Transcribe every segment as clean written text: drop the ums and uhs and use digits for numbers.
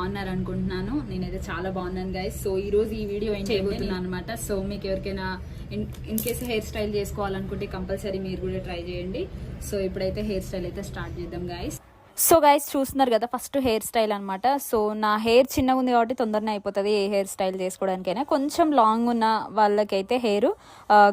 బాగున్నారు అనుకుంటున్నాను. నేనైతే చాలా బాగున్నాను గైస్. సో ఈ రోజు ఈ వీడియో ఏం చేయబోతున్నాను అనమాట. సో మీకు ఎవరికైనా ఇన్ కేస్ హెయిర్ స్టైల్ చేసుకోవాలనుకుంటే కంపల్సరీ మీరు కూడా ట్రై చేయండి. సో ఇప్పుడైతే హెయిర్ స్టైల్ అయితే స్టార్ట్ చేద్దాం గైస్. సో గైస్ చూస్తున్నారు కదా, ఫస్ట్ హెయిర్ స్టైల్ అనమాట. సో నా హెయిర్ చిన్నగా ఉంది కాబట్టి తొందరనే అయిపోతుంది ఏ హెయిర్ స్టైల్ చేసుకోవడానికైనా. కొంచెం లాంగ్ ఉన్న వాళ్ళకైతే హెయిర్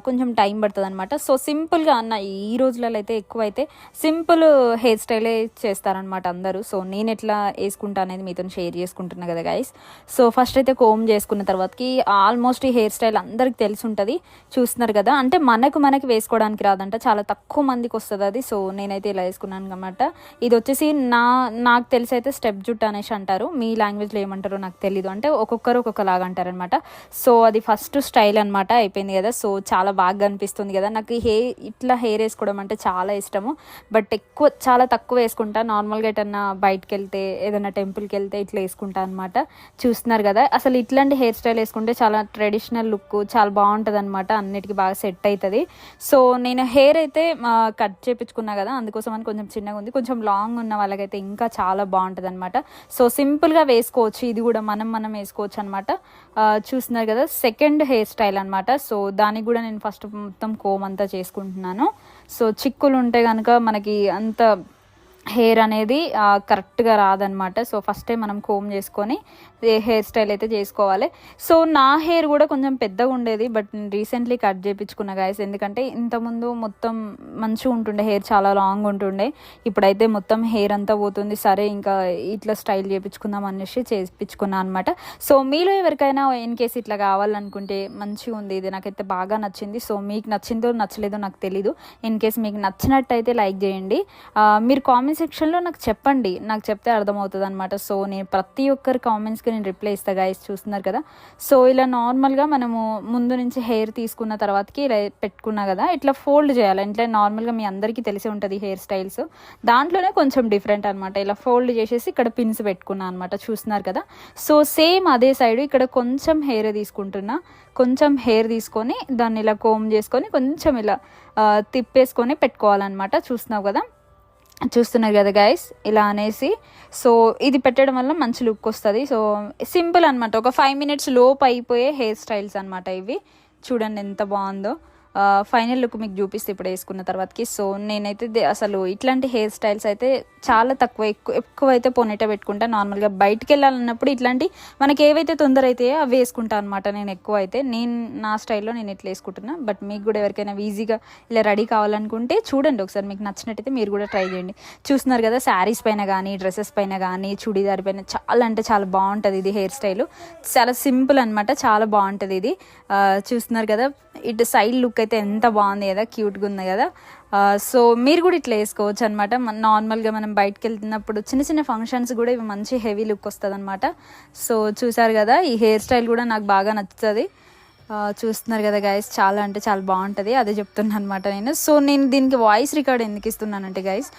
కొంచెం టైం పడుతుంది అనమాట. సో సింపుల్గా అన్న ఈ రోజులలో అయితే ఎక్కువ అయితే సింపుల్ హెయిర్ స్టైలే చేస్తారనమాట అందరూ. సో నేను ఎట్లా వేసుకుంటా అనేది మీతో షేర్ చేసుకుంటున్నా కదా గైస్. సో ఫస్ట్ అయితే కోమ్ చేసుకున్న తర్వాతకి ఆల్మోస్ట్ ఈ హెయిర్ స్టైల్ అందరికి తెలిసి ఉంటుంది. చూస్తున్నారు కదా, అంటే మనకి వేసుకోవడానికి రాదంట, చాలా తక్కువ మందికి వస్తుంది అది. సో నేనైతే ఇలా వేసుకున్నాను అనమాట. ఇది వచ్చేసి నాకు తెలిసి అయితే స్టెప్ జుట్ అనేసి అంటారు, మీ లాంగ్వేజ్లో ఏమంటారో నాకు తెలీదు. అంటే ఒక్కొక్కరు ఒక్కొక్కలాగా అంటారనమాట. సో అది ఫస్ట్ స్టైల్ అనమాట, అయిపోయింది కదా. సో చాలా బాగా అనిపిస్తుంది కదా. నాకు ఇట్లా హెయిర్ వేసుకోవడం అంటే చాలా ఇష్టము. బట్ చాలా తక్కువ వేసుకుంటా. నార్మల్గా ఎటన్నా బయటకు వెళ్తే, ఏదైనా టెంపుల్కి వెళ్తే ఇట్లా వేసుకుంటా అనమాట. చూస్తున్నారు కదా, అసలు ఇట్లాంటి హెయిర్ స్టైల్ వేసుకుంటే చాలా ట్రెడిషనల్ లుక్, చాలా బాగుంటుంది అనమాట. అన్నిటికీ బాగా సెట్ అవుతుంది. సో నేను హెయిర్ అయితే కట్ చేయించుకున్నా కదా, అందుకోసం అని కొంచెం చిన్నగా ఉంది. కొంచెం లాంగ్ ఉన్న వాళ్ళకైతే ఇంకా చాలా బాగుంటుంది అనమాట. సో సింపుల్గా వేసుకోవచ్చు, ఇది కూడా మనం వేసుకోవచ్చు అనమాట. చూస్తున్నారు కదా, సెకండ్ హెయిర్ స్టైల్ అనమాట. సో దానికి కూడా నేను ఫస్ట్ మొత్తం కోమ్ అంతా చేసుకుంటున్నాను. సో చిక్కులు ఉంటే కనుక మనకి అంత హెయిర్ అనేది కరెక్ట్గా రాదనమాట. సో ఫస్ట్ టైం మనం కోమ్ చేసుకొని హెయిర్ స్టైల్ అయితే చేసుకోవాలి. సో నా హెయిర్ కూడా కొంచెం పెద్దగా ఉండేది, బట్ నేను రీసెంట్లీ కట్ చేయించుకున్నా గాయస్. ఎందుకంటే ఇంతకుముందు మొత్తం మంచిగా ఉంటుండే, హెయిర్ చాలా లాంగ్ ఉంటుండే. ఇప్పుడైతే మొత్తం హెయిర్ అంతా పోతుంది. సరే ఇంకా ఇట్లా స్టైల్ చేయించుకుందాం అనేసి చేయించుకున్నా అనమాట. సో మీలో ఎవరికైనా ఇన్ కేసు ఇట్లా కావాలనుకుంటే మంచిగా ఉంది, ఇది నాకైతే బాగా నచ్చింది. సో మీకు నచ్చిందో నచ్చలేదో నాకు తెలీదు. ఇన్ కేసు మీకు నచ్చినట్టయితే లైక్ చేయండి. మీరు కామెంట్ సెక్షన్లో నాకు చెప్పండి, నాకు చెప్తే అర్థమవుతుంది అనమాట. సో నేను ప్రతి ఒక్కరి కామెంట్స్కి నేను రిప్లై ఇస్తా గైస్. చూస్తున్నారు కదా, సో ఇలా నార్మల్గా మనము ముందు నుంచి హెయిర్ తీసుకున్న తర్వాతకి ఇలా పెట్టుకున్నా కదా, ఇట్లా ఫోల్డ్ చేయాలి. ఇట్లా నార్మల్గా మీ అందరికీ తెలిసి ఉంటుంది హెయిర్ స్టైల్స్, దాంట్లోనే కొంచెం డిఫరెంట్ అనమాట. ఇలా ఫోల్డ్ చేసేసి ఇక్కడ పిన్స్ పెట్టుకున్నా అనమాట. చూస్తున్నారు కదా, సో సేమ్ అదే సైడ్ ఇక్కడ కొంచెం హెయిర్ తీసుకుంటున్నా. కొంచెం హెయిర్ తీసుకొని దాన్ని ఇలా కోమ్ చేసుకొని కొంచెం ఇలా తిప్పేసుకొని పెట్టుకోవాలన్నమాట. చూస్తున్నారు కదా గైస్, ఇలా అనేసి. సో ఇది పెట్టడం వల్ల మంచి లుక్ వస్తుంది. సో సింపుల్ అనమాట, ఒక 5 minutes లోపు అయిపోయే హెయిర్ స్టైల్స్ అనమాట ఇవి. చూడండి ఎంత బాగుందో. ఫైనల్ లుక్ మీకు చూపిస్తే ఇప్పుడు వేసుకున్న తర్వాతకి. సో నేనైతే అసలు ఇట్లాంటి హెయిర్ స్టైల్స్ అయితే చాలా ఎక్కువ అయితే పొనీట పెట్టుకుంటా. నార్మల్గా బయటికి వెళ్ళాలన్నప్పుడు ఇట్లాంటి మనకి ఏవైతే తొందర అవుతాయో అవి వేసుకుంటా అనమాట. నేను ఎక్కువ అయితే నా స్టైల్లో నేను ఇట్లా వేసుకుంటున్నా. బట్ మీకు కూడా ఎవరికైనా ఈజీగా ఇలా రెడీ కావాలనుకుంటే చూడండి ఒకసారి, మీకు నచ్చినట్టయితే మీరు కూడా ట్రై చేయండి. చూస్తున్నారు కదా, శారీస్ పైన కానీ, డ్రెస్సెస్ పైన కానీ, చుడీదార్ పైన చాలా అంటే చాలా బాగుంటుంది ఇది హెయిర్ స్టైల్. చాలా సింపుల్ అనమాట, చాలా బాగుంటుంది ఇది. చూస్తున్నారు కదా, ఇటు సైడ్ లుక్ అయితే ఎంత బాగుంది కదా, క్యూట్గా ఉంది కదా. సో మీరు కూడా ఇట్లా వేసుకోవచ్చు అనమాట. నార్మల్గా మనం బయటకు వెళ్తున్నప్పుడు చిన్న ఫంక్షన్స్ కూడా ఇవి మంచి హెవీ లుక్ వస్తుంది అనమాట. సో చూసారు కదా, ఈ హెయిర్ స్టైల్ కూడా నాకు బాగా నచ్చుతుంది. చూస్తున్నారు కదా గైస్, చాలా అంటే చాలా బాగుంటుంది, అదే చెప్తున్నాను అనమాట నేను. సో నేను దీనికి వాయిస్ రికార్డ్ ఎందుకు ఇస్తున్నానంటే గైస్,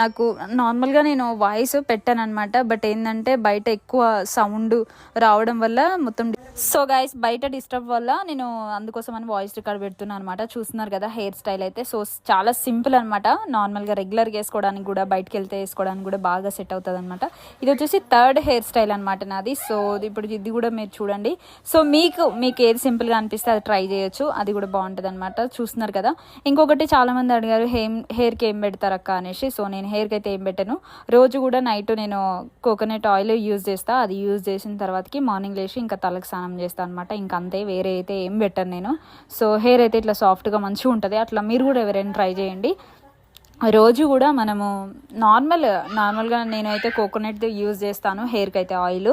నాకు నార్మల్గా నేను వాయిస్ పెట్టాను అనమాట. బట్ ఏంటంటే బయట ఎక్కువ సౌండ్ రావడం వల్ల మొత్తం, సో గైస్ బయట డిస్టర్బ్ వల్ల నేను అందుకోసం అని వాయిస్ రికార్డ్ పెడుతున్నాను అనమాట. చూస్తున్నారు కదా హెయిర్ స్టైల్ అయితే. సో చాలా సింపుల్ అనమాట, నార్మల్గా రెగ్యులర్గా వేసుకోవడానికి కూడా, బయటకు వెళ్తే వేసుకోవడానికి కూడా బాగా సెట్ అవుతుంది అనమాట. ఇది వచ్చేసి థర్డ్ హెయిర్ స్టైల్ అనమాట నాది. సో ఇప్పుడు ఇది కూడా మీరు చూడండి. సో మీకు ఏది సింపుల్గా అనిపిస్తే అది ట్రై చేయొచ్చు, అది కూడా బాగుంటుంది అనమాట. చూస్తున్నారు కదా, ఇంకొకటి చాలా మంది అడిగారు హెయిర్కి ఏం పెడతారు అక్క అనేసి. సో నేను హెయిర్కి అయితే ఏం పెట్టాను, రోజు కూడా నైట్ నేను కోకోనట్ ఆయిల్ యూజ్ చేస్తా. అది యూజ్ చేసిన తర్వాతకి మార్నింగ్ లేచి ఇంకా తలకు స్నానం చేస్తాను అనమాట. ఇంకా అంతే, వేరే అయితే ఏం పెట్టాను నేను. సో హెయిర్ అయితే ఇట్లా సాఫ్ట్గా మంచిగా ఉంటుంది. అట్లా మీరు కూడా ఎవరైనా ట్రై చేయండి. రోజు కూడా మనము నార్మల్గా నేనైతే కోకోనట్ యూజ్ చేస్తాను హెయిర్కి అయితే ఆయిల్.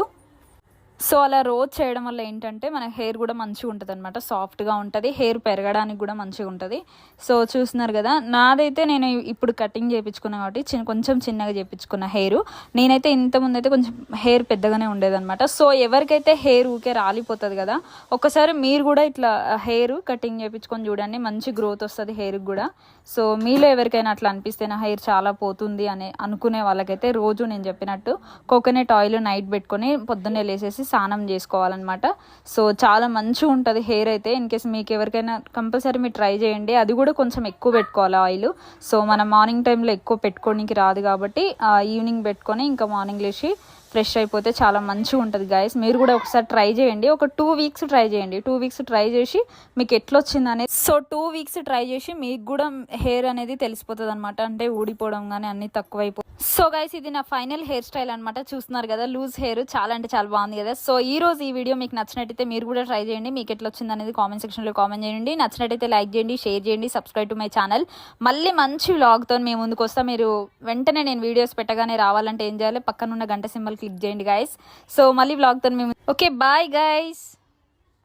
సో అలా రోజు చేయడం వల్ల ఏంటంటే మన హెయిర్ కూడా మంచిగా ఉంటుంది అనమాట, సాఫ్ట్గా ఉంటుంది, హెయిర్ పెరగడానికి కూడా మంచిగా ఉంటుంది. సో చూస్తున్నారు కదా, నాదైతే నేను ఇప్పుడు కటింగ్ చేయించుకున్నా కాబట్టి కొంచెం చిన్నగా చేయించుకున్న హెయిర్. నేనైతే ఇంతకుముందు అయితే కొంచెం హెయిర్ పెద్దగానే ఉండేదన్నమాట. సో ఎవరికైతే హెయిర్ ఊకే రాలిపోతుంది కదా, ఒకసారి మీరు కూడా ఇట్లా హెయిర్ కటింగ్ చేయించుకొని చూడండి, మంచి గ్రోత్ వస్తుంది హెయిర్కి కూడా. సో మీలో ఎవరికైనా అట్లా అనిపిస్తే నా హెయిర్ చాలా పోతుంది అని అనుకునే వాళ్ళకైతే రోజు నేను చెప్పినట్టు కోకోనట్ ఆయిల్ నైట్ పెట్టుకొని పొద్దున్నే లేసేసి స్నానం చేసుకోవాలన్నమాట. సో చాలా మంచిగా ఉంటుంది హెయిర్ అయితే. ఇన్ కేస్ మీకు ఎవరికైనా కంపల్సరీ మీరు ట్రై చేయండి. అది కూడా కొంచెం ఎక్కువ పెట్టుకోవాలి ఆయిల్. సో మనం మార్నింగ్ టైంలో ఎక్కువ పెట్టుకోవడానికి రాదు కాబట్టి ఈవినింగ్ పెట్టుకొని ఇంకా మార్నింగ్ లేచి ఫ్రెష్ అయిపోతే చాలా మంచిగా ఉంటుంది గైస్. మీరు కూడా ఒకసారి ట్రై చేయండి. ఒక 2 వీక్స్ ట్రై చేయండి. 2 వీక్స్ ట్రై చేసి మీకు ఎట్లా వచ్చింది అనేది. సో 2 వీక్స్ ట్రై చేసి మీకు కూడా హెయిర్ అనేది తెలిసిపోతుంది అనమాట. అంటే ఊడిపోవడం కానీ అన్ని తక్కువైపో. సో గైస్ ఇది నా ఫైనల్ హెయిర్ స్టైల్ అనమాట. చూస్తున్నారు కదా లూజ్ హెయిర్, చాలా అంటే చాలా బాగుంది కదా. సో ఈ రోజు ఈ వీడియో మీకు నచ్చినట్టయితే మీరు కూడా ట్రై చేయండి. మీకు ఎట్లా వచ్చింది అనేది కామెంట్ సెక్షన్లో కామెంట్ చేయండి. నచ్చినట్టయితే లైక్ చేయండి, షేర్ చేయండి, సబ్స్క్రైబ్ టు మై ఛానల్. మళ్ళీ మంచి వ్లాగ్తో మేము ముందుకు వస్తా. మీరు వెంటనే నేను వీడియోస్ పెట్టగానే రావాలంటే ఏం చేయాలి, పక్కనున్న గంట సింబల్ క్లిక్ చేయండి గైస్. సో మళ్ళీ వ్లాగ్తో మేము ఓకే బాయ్ గైస్.